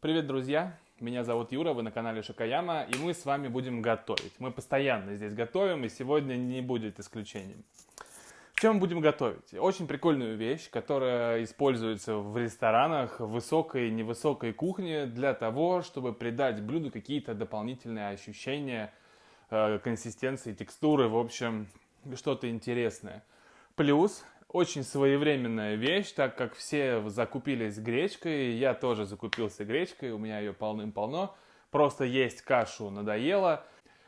Привет, друзья! Меня зовут Юра, вы на канале Шокояма, и мы с вами будем готовить. Мы постоянно здесь готовим, и сегодня не будет исключением. В чем будем готовить? Очень прикольную вещь, которая используется в ресторанах, в высокой и невысокой кухне для того, чтобы придать блюду какие-то дополнительные ощущения, консистенции, текстуры, в общем, что-то интересное. Плюс очень своевременная вещь, так как все закупились гречкой, я тоже закупился гречкой, у меня ее полным-полно. Просто есть кашу надоело.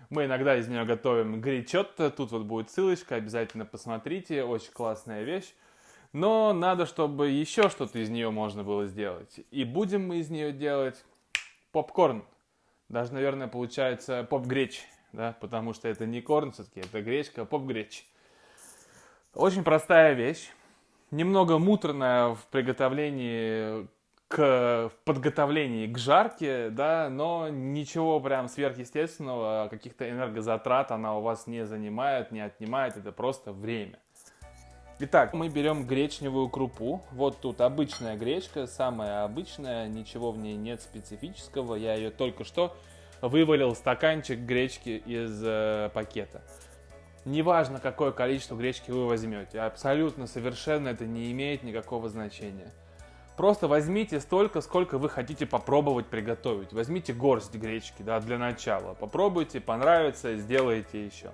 Мы иногда из нее готовим гречотто, тут вот будет ссылочка, обязательно посмотрите, очень классная вещь. Но надо, чтобы еще что-то из нее можно было сделать. И будем мы из нее делать попкорн. Даже, наверное, получается поп-греч, да, потому что это не корн все-таки, это гречка, а поп-греч. Очень простая вещь, немного муторная в подготовлении к жарке, да, но ничего прям сверхъестественного, каких-то энергозатрат она у вас не занимает, не отнимает, это просто время. Итак, мы берем гречневую крупу, вот тут обычная гречка, самая обычная, ничего в ней нет специфического, я ее только что вывалил в стаканчик гречки из пакета. Неважно, какое количество гречки вы возьмете, абсолютно совершенно это не имеет никакого значения. Просто возьмите столько, сколько вы хотите попробовать приготовить. Возьмите горсть гречки, да, для начала. Попробуйте, понравится, сделайте еще.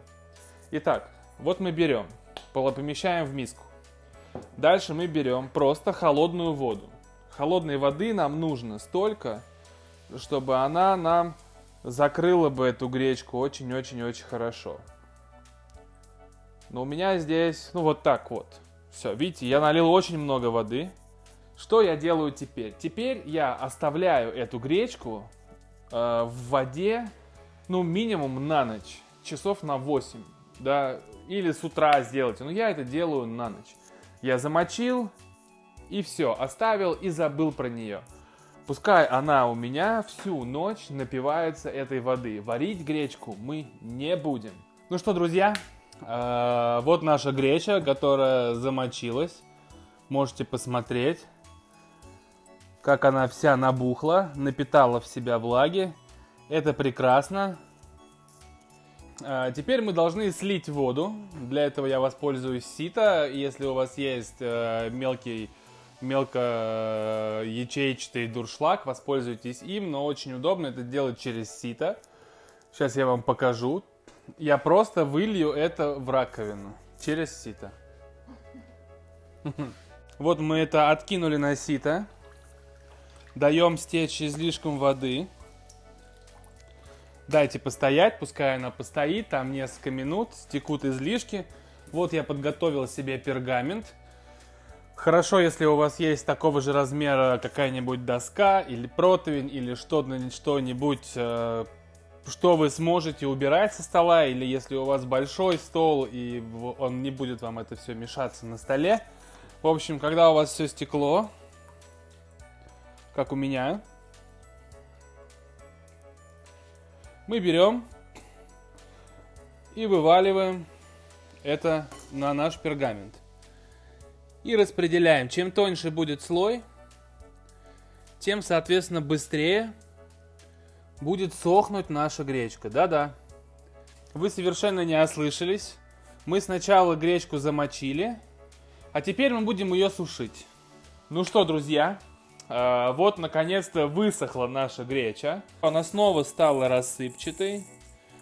Итак, вот мы берем, помещаем в миску. Дальше мы берем просто холодную воду. Холодной воды нам нужно столько, чтобы она нам закрыла бы эту гречку очень-очень-очень хорошо. Но у меня здесь, вот так вот. Все, видите, я налил очень много воды. Что я делаю теперь? Теперь я оставляю эту гречку в воде, минимум на ночь. Часов на 8, да, или с утра сделайте. Но я это делаю на ночь. Я замочил и все, оставил и забыл про нее. Пускай она у меня всю ночь напивается этой воды. Варить гречку мы не будем. Ну что, друзья? Вот наша греча, которая замочилась. Можете посмотреть, как она вся набухла, напитала в себя влаги. Это прекрасно. Теперь мы должны слить воду. Для этого я воспользуюсь сито. Если у вас есть мелко ячеичный дуршлаг, воспользуйтесь им. Но очень удобно это делать через сито. Сейчас я вам покажу. Я просто вылью это в раковину через сито. Вот мы это откинули на сито. Даем стечь излишком воды. Дайте постоять, пускай она постоит. Там несколько минут, стекут излишки. Вот я подготовил себе пергамент. Хорошо, если у вас есть такого же размера какая-нибудь доска или противень, или что-нибудь, что вы сможете убирать со стола, или если у вас большой стол, и он не будет вам это все мешаться на столе. В общем, когда у вас все стекло, как у меня, мы берем и вываливаем это на наш пергамент. И распределяем. Чем тоньше будет слой, тем, соответственно, быстрее будет сохнуть наша гречка. Да-да. Вы совершенно не ослышались. Мы сначала гречку замочили, а теперь мы будем ее сушить. Ну что, друзья, вот наконец-то высохла наша греча. Она снова стала рассыпчатой.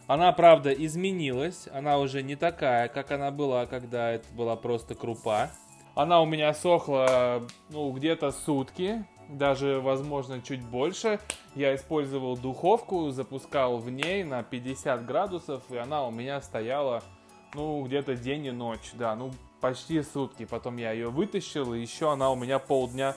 Она, правда, изменилась. Она уже не такая, как она была, когда это была просто крупа. Она у меня сохла, где-то сутки. Даже, возможно, чуть больше. Я использовал духовку, запускал в ней на 50 градусов, и она у меня стояла, где-то день и ночь, да, почти сутки. Потом я ее вытащил, и еще она у меня полдня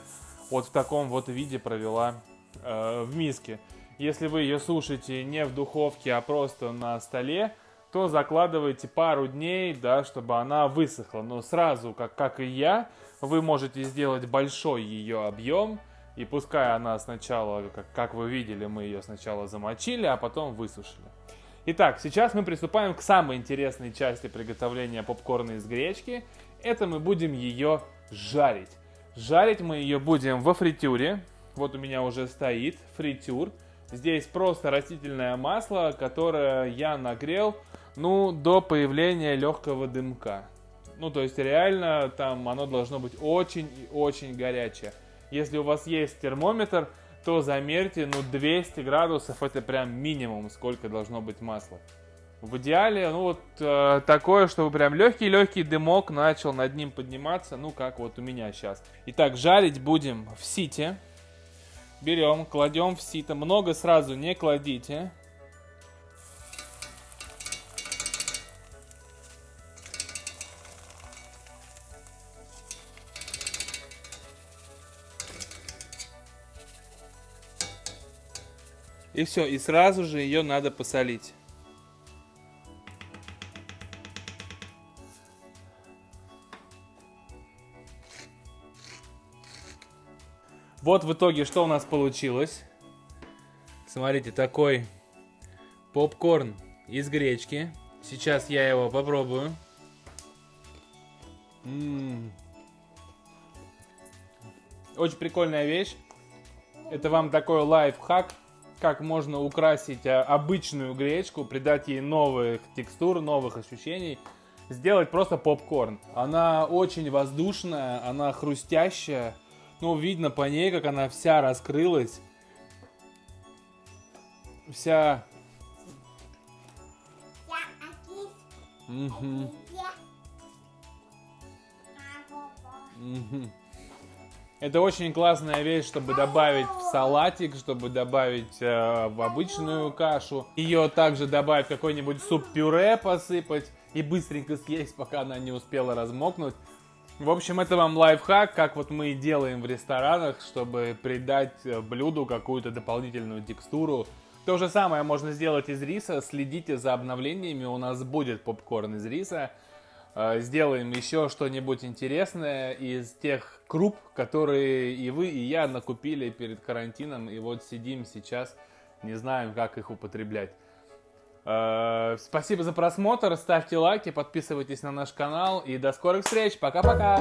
вот в таком вот виде провела в миске. Если вы ее сушите не в духовке, а просто на столе, то закладывайте пару дней, да, чтобы она высохла. Но сразу, как и я, вы можете сделать большой ее объем. И пускай она сначала, как вы видели, мы ее сначала замочили, а потом высушили. Итак, сейчас мы приступаем к самой интересной части приготовления попкорна из гречки. Это мы будем ее жарить. Жарить мы ее будем во фритюре. Вот у меня уже стоит фритюр. Здесь просто растительное масло, которое я нагрел, ну, до появления легкого дымка. Ну, то есть реально там оно должно быть очень и очень горячее. Если у вас есть термометр, то замерьте, ну, 200 градусов это прям минимум, сколько должно быть масла. В идеале, ну, вот такое, чтобы прям легкий-легкий дымок начал над ним подниматься, ну, как вот у меня сейчас. Итак, жарить будем в сите. Берем, кладем в сито. Много сразу не кладите. И все, и сразу же ее надо посолить. Вот в итоге, что у нас получилось. Смотрите, такой попкорн из гречки. Сейчас я его попробую. Очень прикольная вещь. Это вам такой лайфхак, как можно украсить обычную гречку, придать ей новых текстур, новых ощущений. Сделать просто попкорн. Она очень воздушная, она хрустящая. Ну, видно по ней, как она вся раскрылась. Вся... Это очень классная вещь, чтобы добавить в салатик, чтобы добавить в обычную кашу. Ее также добавить в какой-нибудь суп-пюре, посыпать и быстренько съесть, пока она не успела размокнуть. В общем, это вам лайфхак, как вот мы делаем в ресторанах, чтобы придать блюду какую-то дополнительную текстуру. То же самое можно сделать из риса. Следите за обновлениями, у нас будет попкорн из риса. Сделаем еще что-нибудь интересное из тех круп, которые и вы, и я накупили перед карантином. И вот сидим сейчас, не знаем, как их употреблять. Спасибо за просмотр, ставьте лайки, подписывайтесь на наш канал и до скорых встреч, пока-пока!